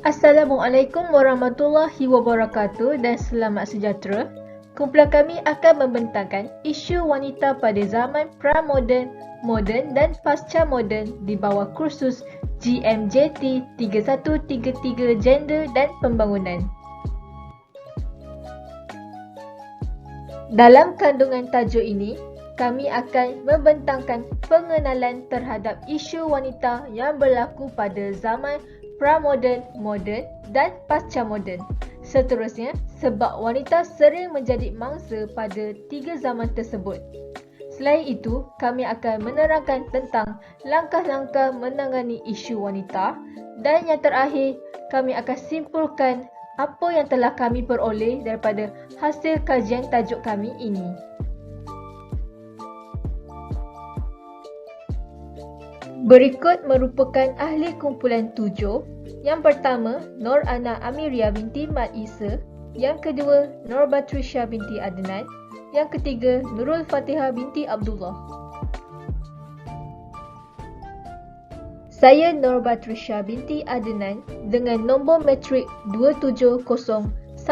Assalamualaikum warahmatullahi wabarakatuh dan selamat sejahtera. Kumpulan kami akan membentangkan isu wanita pada zaman pra-moden, moden dan pasca-moden di bawah kursus GMJT 3133 Gender dan Pembangunan. Dalam kandungan tajuk ini, kami akan membentangkan pengenalan terhadap isu wanita yang berlaku pada zaman pra-moden, moden dan pasca-moden. Seterusnya, sebab wanita sering menjadi mangsa pada tiga zaman tersebut. Selain itu, kami akan menerangkan tentang langkah-langkah menangani isu wanita dan yang terakhir, kami akan simpulkan apa yang telah kami peroleh daripada hasil kajian tajuk kami ini. Berikut merupakan ahli kumpulan 7. Yang pertama, Nur Ana Amiria binti Mat Isa. Yang kedua, Nur Batrisya binti Adnan. Yang ketiga, Nurul Fatihah binti Abdullah. Saya Nur Batrisya binti Adnan dengan nombor matrik 270179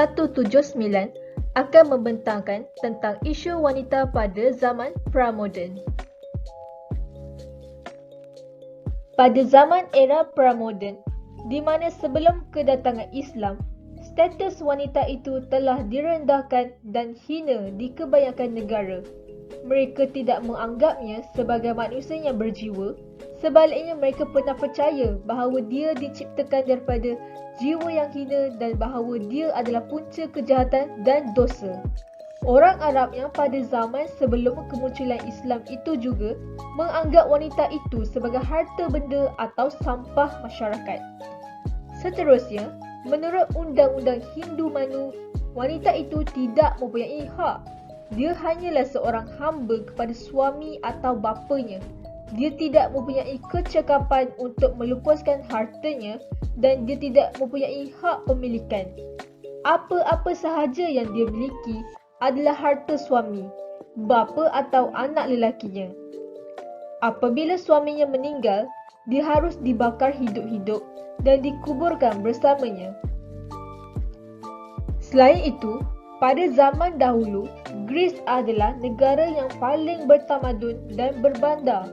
akan membentangkan tentang isu wanita pada zaman pra-moden. Pada zaman era pra-moden, di mana sebelum kedatangan Islam, status wanita itu telah direndahkan dan hina di kebanyakan negara. Mereka tidak menganggapnya sebagai manusia yang berjiwa. Sebaliknya, mereka pernah percaya bahawa dia diciptakan daripada jiwa yang hina dan bahawa dia adalah punca kejahatan dan dosa. Orang Arab yang pada zaman sebelum kemunculan Islam itu juga menganggap wanita itu sebagai harta benda atau sampah masyarakat. Seterusnya, menurut Undang-Undang Hindu-Manu, wanita itu tidak mempunyai hak. Dia hanyalah seorang hamba kepada suami atau bapanya. Dia tidak mempunyai kecakapan untuk melupaskan hartanya dan dia tidak mempunyai hak pemilikan. Apa-apa sahaja yang dia miliki adalah harta suami, bapa atau anak lelakinya. Apabila suaminya meninggal, dia harus dibakar hidup-hidup dan dikuburkan bersamanya. Selain itu, pada zaman dahulu, Greece adalah negara yang paling bertamadun dan berbandar.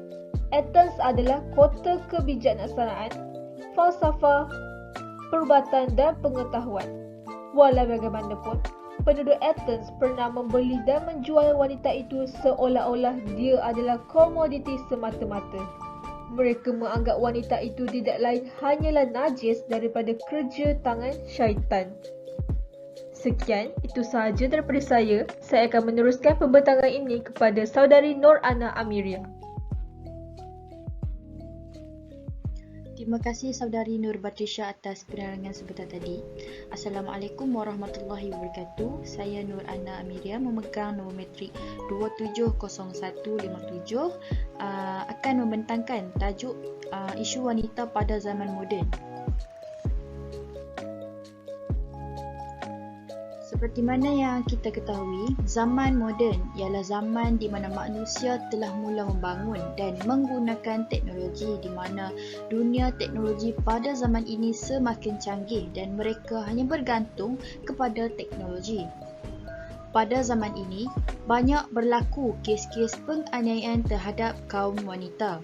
Athens adalah kota kebijaksanaan, falsafah, perubatan dan pengetahuan. Walau bagaimanapun, penduduk Athens pernah membeli dan menjual wanita itu seolah-olah dia adalah komoditi semata-mata. Mereka menganggap wanita itu tidak lain hanyalah najis daripada kerja tangan syaitan. Sekian, itu sahaja daripada saya. Saya akan meneruskan pembentangan ini kepada saudari Nur Ana Amiria. Terima kasih saudari Nur Batrisya atas penerangan sebentar tadi. Assalamualaikum warahmatullahi wabarakatuh. Saya Nur Ana Amiria memegang nombor matrik 270157 akan membentangkan tajuk isu wanita pada zaman moden. Seperti mana yang kita ketahui, zaman moden ialah zaman di mana manusia telah mula membangun dan menggunakan teknologi di mana dunia teknologi pada zaman ini semakin canggih dan mereka hanya bergantung kepada teknologi. Pada zaman ini, banyak berlaku kes-kes penganiayaan terhadap kaum wanita.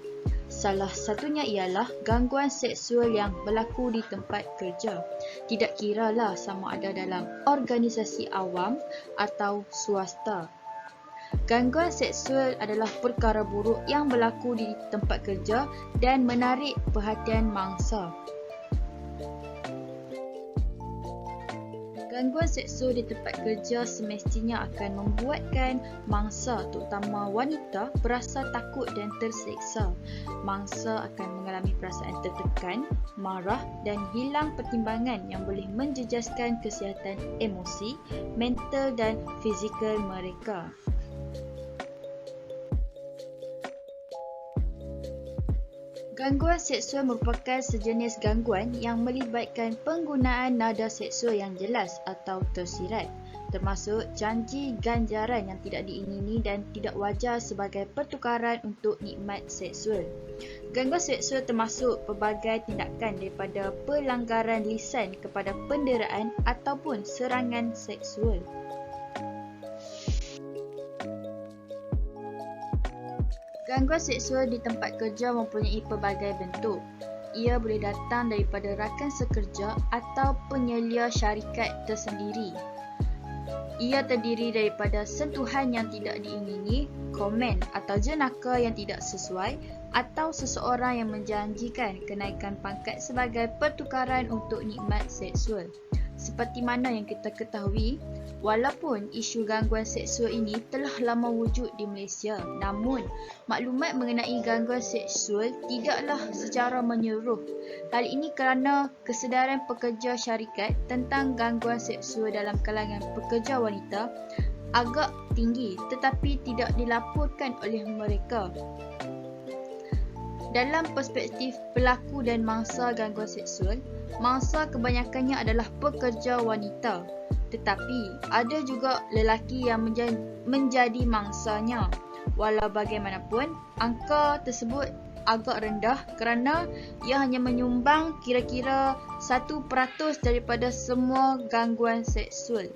Salah satunya ialah gangguan seksual yang berlaku di tempat kerja. Tidak kiralah sama ada dalam organisasi awam atau swasta. Gangguan seksual adalah perkara buruk yang berlaku di tempat kerja dan menarik perhatian mangsa. Gangguan seksual di tempat kerja semestinya akan membuatkan mangsa, terutama wanita, berasa takut dan terseksa. Mangsa akan mengalami perasaan tertekan, marah dan hilang pertimbangan yang boleh menjejaskan kesihatan emosi, mental dan fizikal mereka. Gangguan seksual merupakan sejenis gangguan yang melibatkan penggunaan nada seksual yang jelas atau tersirat, termasuk janji ganjaran yang tidak diingini dan tidak wajar sebagai pertukaran untuk nikmat seksual. Gangguan seksual termasuk pelbagai tindakan daripada pelanggaran lisan kepada penderaan ataupun serangan seksual. Gangguan seksual di tempat kerja mempunyai pelbagai bentuk. Ia boleh datang daripada rakan sekerja atau penyelia syarikat tersendiri. Ia terdiri daripada sentuhan yang tidak diingini, komen atau jenaka yang tidak sesuai, atau seseorang yang menjanjikan kenaikan pangkat sebagai pertukaran untuk nikmat seksual. Seperti mana yang kita ketahui, walaupun isu gangguan seksual ini telah lama wujud di Malaysia, namun maklumat mengenai gangguan seksual tidaklah secara menyeluruh. Hal ini kerana kesedaran pekerja syarikat tentang gangguan seksual dalam kalangan pekerja wanita agak tinggi tetapi tidak dilaporkan oleh mereka. Dalam perspektif pelaku dan mangsa gangguan seksual, mangsa kebanyakannya adalah pekerja wanita. Tetapi ada juga lelaki yang menjadi mangsanya. Walau bagaimanapun, angka tersebut agak rendah kerana ia hanya menyumbang kira-kira 1% daripada semua gangguan seksual.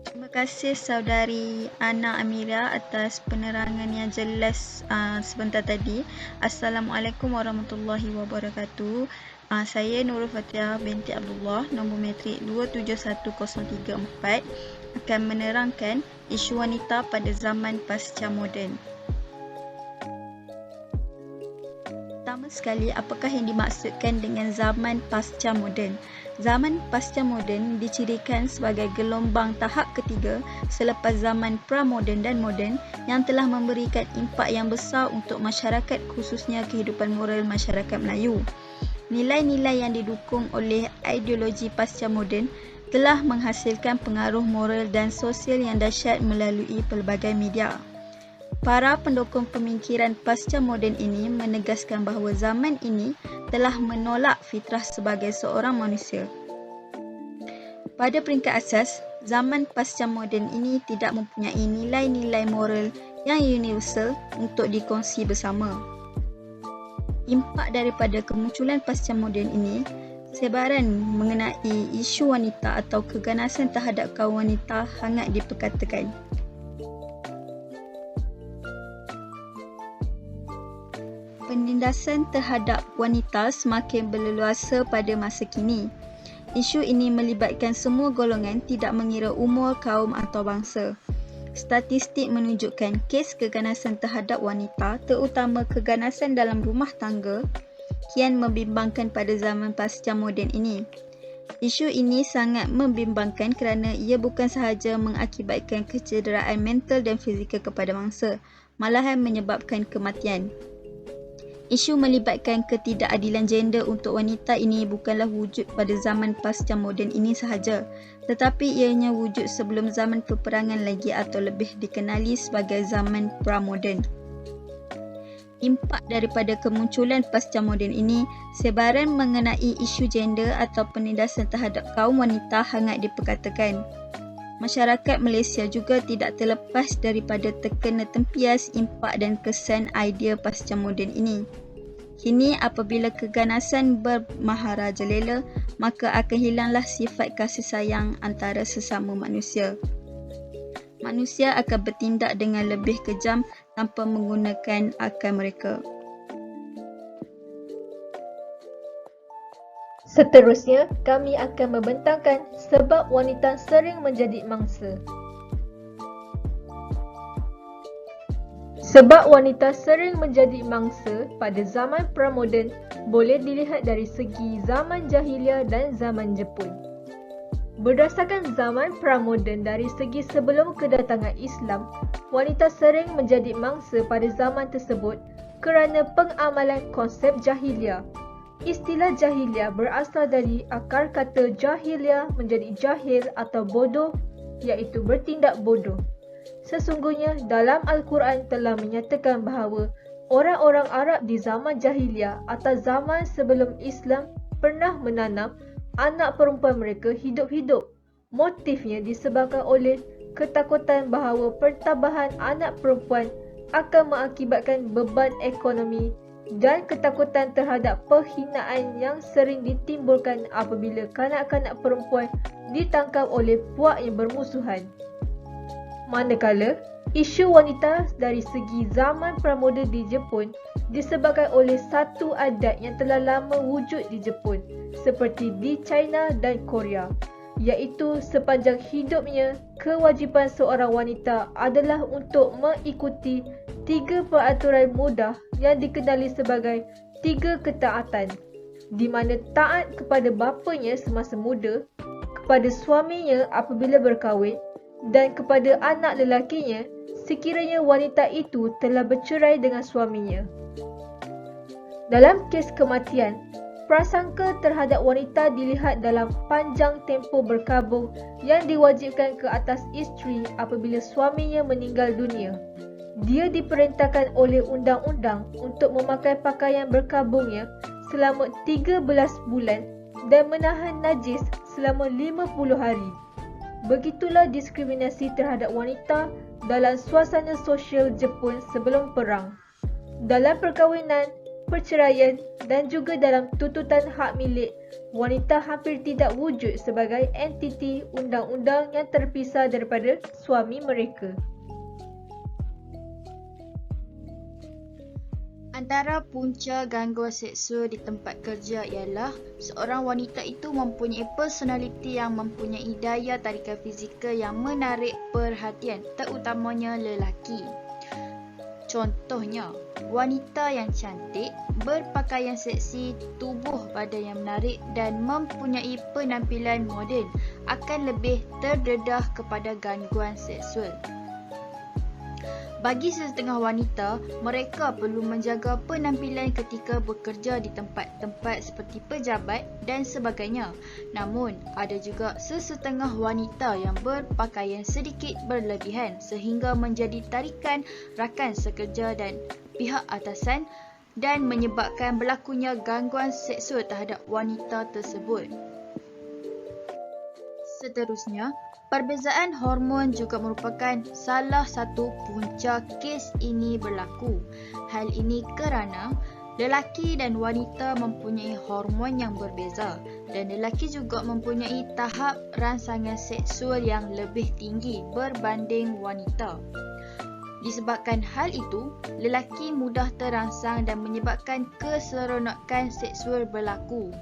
Terima kasih saudari Ana Amira atas penerangan yang jelas sebentar tadi. Assalamualaikum warahmatullahi wabarakatuh. Saya Nurul Fatihah binti Abdullah, nombor matrik 271034, akan menerangkan isu wanita pada zaman pasca moden. Pertama sekali, apakah yang dimaksudkan dengan zaman pasca moden? Zaman pasca moden dicirikan sebagai gelombang tahap ketiga selepas zaman pra-moden dan moden yang telah memberikan impak yang besar untuk masyarakat, khususnya kehidupan moral masyarakat Melayu. Nilai-nilai yang didukung oleh ideologi pasca moden telah menghasilkan pengaruh moral dan sosial yang dahsyat melalui pelbagai media. Para pendukung pemikiran pasca moden ini menegaskan bahawa zaman ini telah menolak fitrah sebagai seorang manusia. Pada peringkat asas, zaman pasca moden ini tidak mempunyai nilai-nilai moral yang universal untuk dikongsi bersama. Impak daripada kemunculan pasca moden ini, sebaran mengenai isu wanita atau keganasan terhadap kaum wanita hangat diperkatakan. Penindasan terhadap wanita semakin berleluasa pada masa kini. Isu ini melibatkan semua golongan, tidak mengira umur, kaum atau bangsa. Statistik menunjukkan kes keganasan terhadap wanita, terutama keganasan dalam rumah tangga, kian membimbangkan pada zaman pasca moden ini. Isu ini sangat membimbangkan kerana ia bukan sahaja mengakibatkan kecederaan mental dan fizikal kepada mangsa, malahan menyebabkan kematian. Isu melibatkan ketidakadilan gender untuk wanita ini bukanlah wujud pada zaman pasca moden ini sahaja, tetapi ianya wujud sebelum zaman peperangan lagi atau lebih dikenali sebagai zaman pra-moden. Impak daripada kemunculan pasca moden ini, sebaran mengenai isu gender atau penindasan terhadap kaum wanita hangat diperkatakan. Masyarakat Malaysia juga tidak terlepas daripada terkena tempias impak dan kesan idea pasca moden ini. Kini apabila keganasan bermaharajalela, maka akan hilanglah sifat kasih sayang antara sesama manusia. Manusia akan bertindak dengan lebih kejam tanpa menggunakan akal mereka. Seterusnya, kami akan membentangkan sebab wanita sering menjadi mangsa. Sebab wanita sering menjadi mangsa pada zaman pra-moden boleh dilihat dari segi zaman Jahiliah dan zaman Jepun. Berdasarkan zaman pra-moden dari segi sebelum kedatangan Islam, wanita sering menjadi mangsa pada zaman tersebut kerana pengamalan konsep Jahiliah. Istilah Jahiliah berasal dari akar kata Jahiliah menjadi jahil atau bodoh, iaitu bertindak bodoh. Sesungguhnya dalam Al-Quran telah menyatakan bahawa orang-orang Arab di zaman Jahiliah atau zaman sebelum Islam pernah menanam anak perempuan mereka hidup-hidup. Motifnya disebabkan oleh ketakutan bahawa pertambahan anak perempuan akan mengakibatkan beban ekonomi dan ketakutan terhadap penghinaan yang sering ditimbulkan apabila kanak-kanak perempuan ditangkap oleh puak yang bermusuhan. Manakala, isu wanita dari segi zaman pramoden di Jepun disebabkan oleh satu adat yang telah lama wujud di Jepun seperti di China dan Korea, iaitu sepanjang hidupnya kewajipan seorang wanita adalah untuk mengikuti 3 peraturan mudah yang dikenali sebagai 3 ketaatan, di mana taat kepada bapanya semasa muda, kepada suaminya apabila berkahwin dan kepada anak lelakinya sekiranya wanita itu telah bercerai dengan suaminya. Dalam kes kematian, prasangka terhadap wanita dilihat dalam panjang tempoh berkabung yang diwajibkan ke atas isteri apabila suaminya meninggal dunia. Dia diperintahkan oleh undang-undang untuk memakai pakaian berkabungnya selama 13 bulan dan menahan najis selama 50 hari. Begitulah diskriminasi terhadap wanita dalam suasana sosial Jepun sebelum perang. Dalam perkahwinan, perceraian dan juga dalam tuntutan hak milik, wanita hampir tidak wujud sebagai entiti undang-undang yang terpisah daripada suami mereka. Antara punca gangguan seksual di tempat kerja ialah seorang wanita itu mempunyai personaliti yang mempunyai daya tarikan fizikal yang menarik perhatian, terutamanya lelaki. Contohnya, wanita yang cantik, berpakaian seksi, tubuh badan yang menarik dan mempunyai penampilan moden akan lebih terdedah kepada gangguan seksual. Bagi sesetengah wanita, mereka perlu menjaga penampilan ketika bekerja di tempat-tempat seperti pejabat dan sebagainya. Namun, ada juga sesetengah wanita yang berpakaian sedikit berlebihan sehingga menjadi tarikan rakan sekerja dan pihak atasan dan menyebabkan berlakunya gangguan seksual terhadap wanita tersebut. Seterusnya, perbezaan hormon juga merupakan salah satu punca kes ini berlaku. Hal ini kerana lelaki dan wanita mempunyai hormon yang berbeza dan lelaki juga mempunyai tahap rangsangan seksual yang lebih tinggi berbanding wanita. Disebabkan hal itu, lelaki mudah terangsang dan menyebabkan keseronokan seksual berlaku.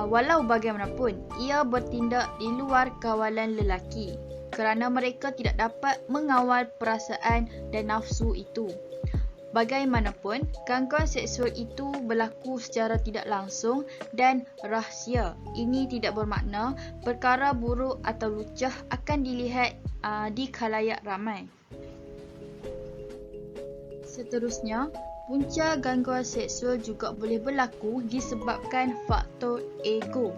Walau bagaimanapun, ia bertindak di luar kawalan lelaki kerana mereka tidak dapat mengawal perasaan dan nafsu itu. Bagaimanapun, gangguan seksual itu berlaku secara tidak langsung dan rahsia. Ini tidak bermakna perkara buruk atau lucah akan dilihat di khalayak ramai. Seterusnya, punca gangguan seksual juga boleh berlaku disebabkan faktor ego.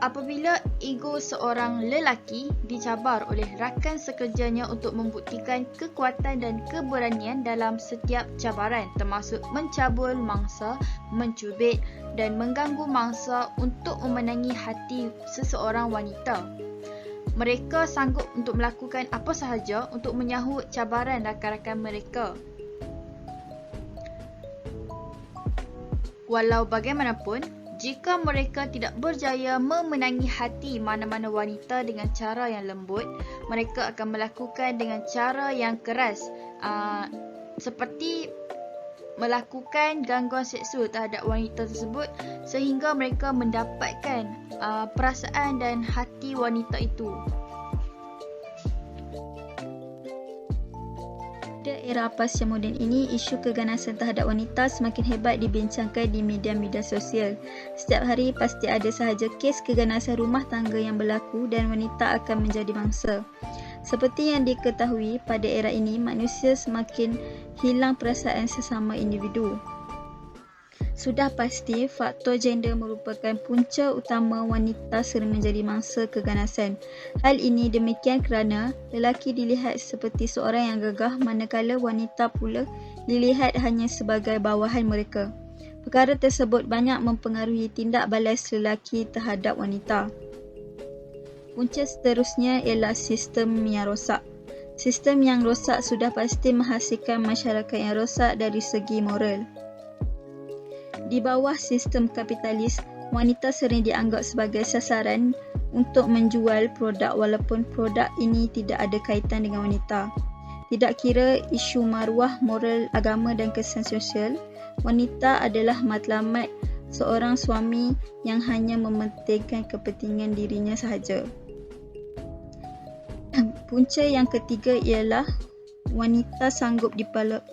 Apabila ego seorang lelaki dicabar oleh rakan sekerjanya untuk membuktikan kekuatan dan keberanian dalam setiap cabaran, termasuk mencabul mangsa, mencubit dan mengganggu mangsa untuk memenangi hati seseorang wanita. Mereka sanggup untuk melakukan apa sahaja untuk menyahut cabaran rakan-rakan mereka. Walau bagaimanapun, jika mereka tidak berjaya memenangi hati mana-mana wanita dengan cara yang lembut, mereka akan melakukan dengan cara yang keras, seperti melakukan gangguan seksual terhadap wanita tersebut sehingga mereka mendapatkan perasaan dan hati wanita itu. Pada era pasca moden ini, isu keganasan terhadap wanita semakin hebat dibincangkan di media-media sosial. Setiap hari pasti ada sahaja kes keganasan rumah tangga yang berlaku dan wanita akan menjadi mangsa. Seperti yang diketahui, pada era ini manusia semakin hilang perasaan sesama individu. Sudah pasti, faktor gender merupakan punca utama wanita sering menjadi mangsa keganasan. Hal ini demikian kerana lelaki dilihat seperti seorang yang gagah manakala wanita pula dilihat hanya sebagai bawahan mereka. Perkara tersebut banyak mempengaruhi tindak balas lelaki terhadap wanita. Punca seterusnya ialah sistem yang rosak. Sistem yang rosak sudah pasti menghasilkan masyarakat yang rosak dari segi moral. Di bawah sistem kapitalis, wanita sering dianggap sebagai sasaran untuk menjual produk walaupun produk ini tidak ada kaitan dengan wanita. Tidak kira isu maruah, moral, agama dan kesan sosial, wanita adalah matlamat seorang suami yang hanya mementingkan kepentingan dirinya sahaja. Punca yang ketiga ialah wanita sanggup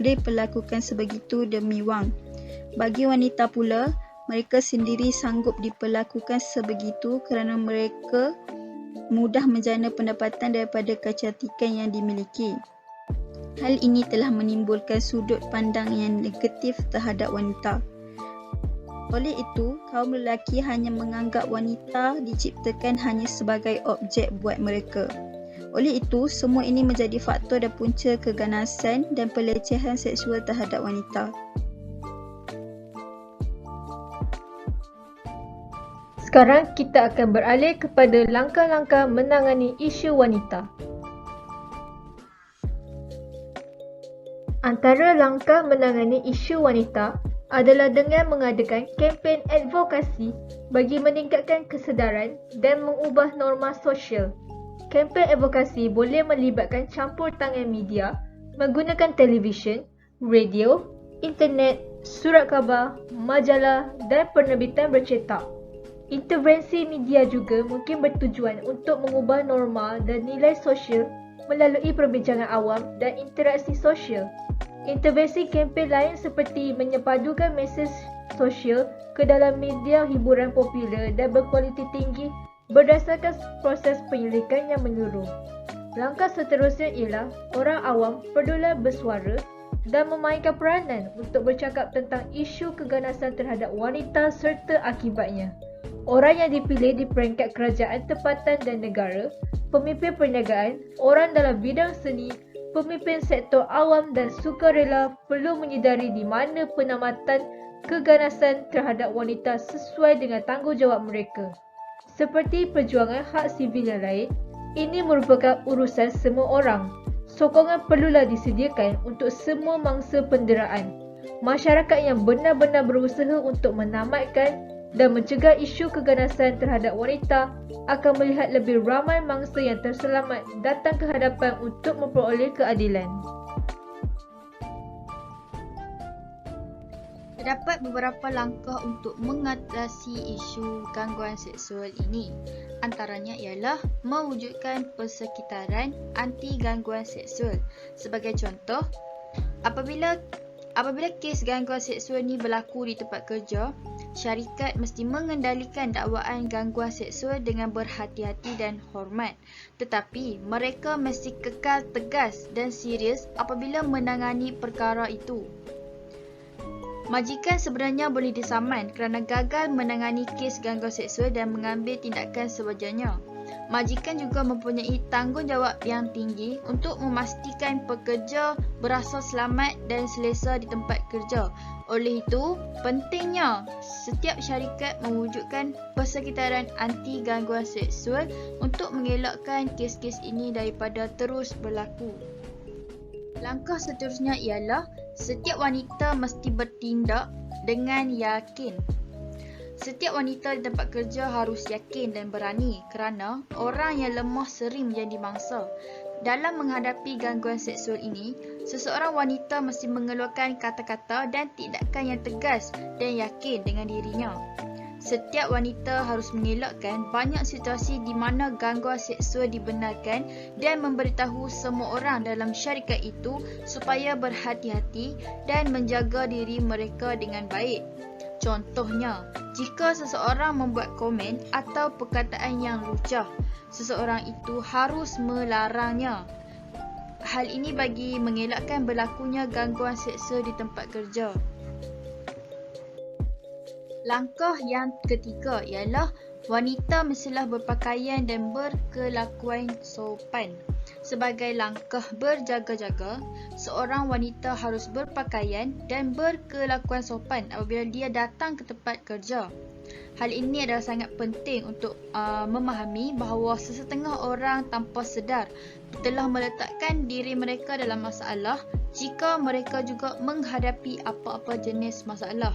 diperlakukan sebegitu demi wang. Bagi wanita pula, mereka sendiri sanggup diperlakukan sebegitu kerana mereka mudah menjana pendapatan daripada kecantikan yang dimiliki. Hal ini telah menimbulkan sudut pandang yang negatif terhadap wanita. Oleh itu, kaum lelaki hanya menganggap wanita diciptakan hanya sebagai objek buat mereka. Oleh itu, semua ini menjadi faktor dan punca keganasan dan pelecehan seksual terhadap wanita. Sekarang kita akan beralih kepada langkah-langkah menangani isu wanita. Antara langkah menangani isu wanita adalah dengan mengadakan kempen advokasi bagi meningkatkan kesedaran dan mengubah norma sosial. Kempen advokasi boleh melibatkan campur tangan media menggunakan televisyen, radio, internet, surat khabar, majalah dan penerbitan bercetak. Intervensi media juga mungkin bertujuan untuk mengubah norma dan nilai sosial melalui perbincangan awam dan interaksi sosial. Intervensi kempen lain seperti menyepadukan mesej sosial ke dalam media hiburan popular dan berkualiti tinggi berdasarkan proses penyelidikan yang menyeluruh. Langkah seterusnya ialah orang awam perlulah bersuara dan memainkan peranan untuk bercakap tentang isu keganasan terhadap wanita serta akibatnya. Orang yang dipilih di peringkat kerajaan tempatan dan negara, pemimpin perniagaan, orang dalam bidang seni, pemimpin sektor awam dan sukarela perlu menyedari di mana penamatan keganasan terhadap wanita sesuai dengan tanggungjawab mereka. Seperti perjuangan hak sivil yang lain, ini merupakan urusan semua orang. Sokongan perlulah disediakan untuk semua mangsa penderaan. Masyarakat yang benar-benar berusaha untuk menamatkan dan mencegah isu keganasan terhadap wanita akan melihat lebih ramai mangsa yang terselamat datang ke hadapan untuk memperoleh keadilan. Terdapat beberapa langkah untuk mengatasi isu gangguan seksual ini. Antaranya ialah mewujudkan persekitaran anti gangguan seksual. Sebagai contoh, apabila kes gangguan seksual ini berlaku di tempat kerja, syarikat mesti mengendalikan dakwaan gangguan seksual dengan berhati-hati dan hormat. Tetapi mereka mesti kekal tegas dan serius apabila menangani perkara itu. Majikan sebenarnya boleh disaman kerana gagal menangani kes gangguan seksual dan mengambil tindakan sewajarnya. Majikan juga mempunyai tanggungjawab yang tinggi untuk memastikan pekerja berasa selamat dan selesa di tempat kerja. Oleh itu, pentingnya setiap syarikat mewujudkan persekitaran anti gangguan seksual untuk mengelakkan kes-kes ini daripada terus berlaku. Langkah seterusnya ialah setiap wanita mesti bertindak dengan yakin. Setiap wanita di tempat kerja harus yakin dan berani kerana orang yang lemah sering menjadi mangsa. Dalam menghadapi gangguan seksual ini, seseorang wanita mesti mengeluarkan kata-kata dan tindakan yang tegas dan yakin dengan dirinya. Setiap wanita harus mengelakkan banyak situasi di mana gangguan seksual dibenarkan dan memberitahu semua orang dalam syarikat itu supaya berhati-hati dan menjaga diri mereka dengan baik. Contohnya, jika seseorang membuat komen atau perkataan yang lucah, seseorang itu harus melarangnya. Hal ini bagi mengelakkan berlakunya gangguan seksual di tempat kerja. Langkah yang ketiga ialah wanita mestilah berpakaian dan berkelakuan sopan. Sebagai langkah berjaga-jaga, seorang wanita harus berpakaian dan berkelakuan sopan apabila dia datang ke tempat kerja. Hal ini adalah sangat penting untuk memahami bahawa sesetengah orang tanpa sedar telah meletakkan diri mereka dalam masalah jika mereka juga menghadapi apa-apa jenis masalah.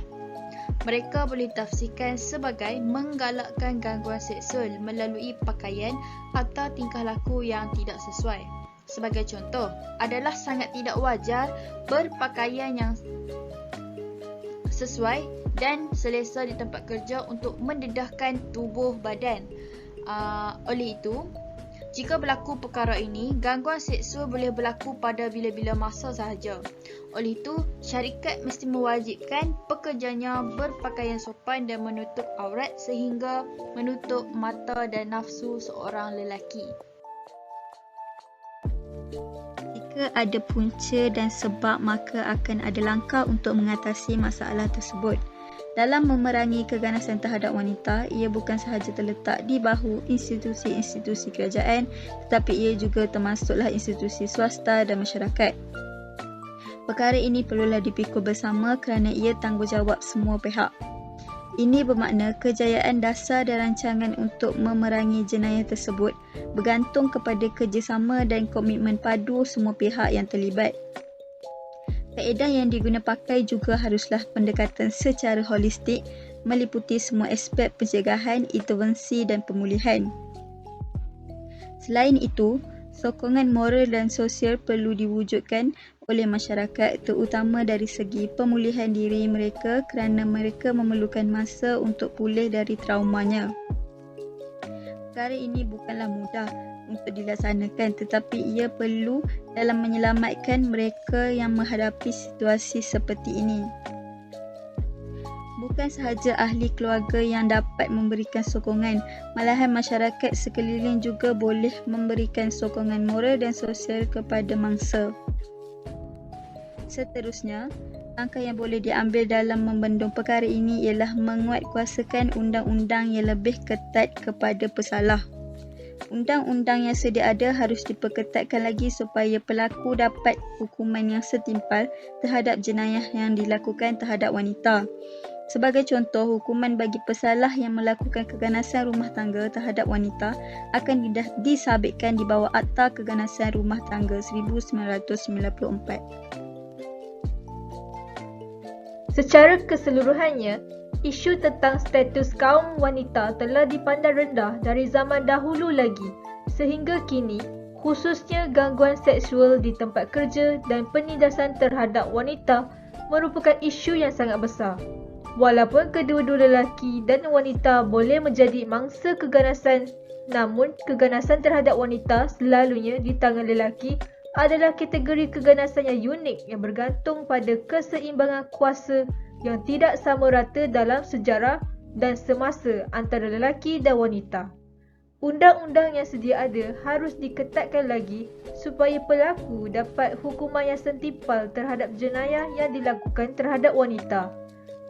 Mereka boleh tafsirkan sebagai menggalakkan gangguan seksual melalui pakaian atau tingkah laku yang tidak sesuai. Sebagai contoh, adalah sangat tidak wajar berpakaian yang sesuai dan selesa di tempat kerja untuk mendedahkan tubuh badan. Oleh itu, jika berlaku perkara ini, gangguan seksual boleh berlaku pada bila-bila masa sahaja. Oleh itu, syarikat mesti mewajibkan pekerjanya berpakaian sopan dan menutup aurat sehingga menutup mata dan nafsu seorang lelaki. Jika ada punca dan sebab, maka akan ada langkah untuk mengatasi masalah tersebut. Dalam memerangi keganasan terhadap wanita, ia bukan sahaja terletak di bahu institusi-institusi kerajaan, tetapi ia juga termasuklah institusi swasta dan masyarakat. Perkara ini perlulah dipikul bersama kerana ia tanggungjawab semua pihak. Ini bermakna kejayaan dasar dan rancangan untuk memerangi jenayah tersebut bergantung kepada kerjasama dan komitmen padu semua pihak yang terlibat. Kaedah yang diguna pakai juga haruslah pendekatan secara holistik meliputi semua aspek pencegahan, intervensi dan pemulihan. Selain itu, sokongan moral dan sosial perlu diwujudkan oleh masyarakat terutama dari segi pemulihan diri mereka kerana mereka memerlukan masa untuk pulih dari traumanya. Perkara ini bukanlah mudah untuk dilaksanakan tetapi ia perlu dalam menyelamatkan mereka yang menghadapi situasi seperti ini. Bukan sahaja ahli keluarga yang dapat memberikan sokongan, malahan masyarakat sekeliling juga boleh memberikan sokongan moral dan sosial kepada mangsa. Seterusnya, langkah yang boleh diambil dalam membendung perkara ini ialah menguatkuasakan undang-undang yang lebih ketat kepada pesalah. Undang-undang yang sedia ada harus diperketatkan lagi supaya pelaku dapat hukuman yang setimpal terhadap jenayah yang dilakukan terhadap wanita. Sebagai contoh, hukuman bagi pesalah yang melakukan keganasan rumah tangga terhadap wanita akan disabitkan di bawah Akta Keganasan Rumah Tangga 1994. Secara keseluruhannya, isu tentang status kaum wanita telah dipandang rendah dari zaman dahulu lagi sehingga kini, khususnya gangguan seksual di tempat kerja dan penindasan terhadap wanita merupakan isu yang sangat besar. Walaupun kedua-dua lelaki dan wanita boleh menjadi mangsa keganasan, namun keganasan terhadap wanita selalunya di tangan lelaki adalah kategori keganasan yang unik yang bergantung pada keseimbangan kuasa yang tidak sama rata dalam sejarah dan semasa antara lelaki dan wanita. Undang-undang yang sedia ada harus diketatkan lagi supaya pelaku dapat hukuman yang setimpal terhadap jenayah yang dilakukan terhadap wanita.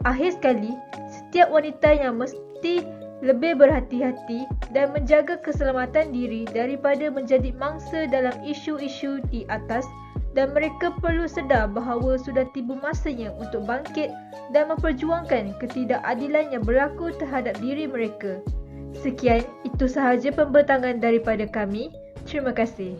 Akhir sekali, setiap wanita yang mesti lebih berhati-hati dan menjaga keselamatan diri daripada menjadi mangsa dalam isu-isu di atas dan mereka perlu sedar bahawa sudah tiba masanya untuk bangkit dan memperjuangkan ketidakadilan yang berlaku terhadap diri mereka. Sekian, itu sahaja pembentangan daripada kami. Terima kasih.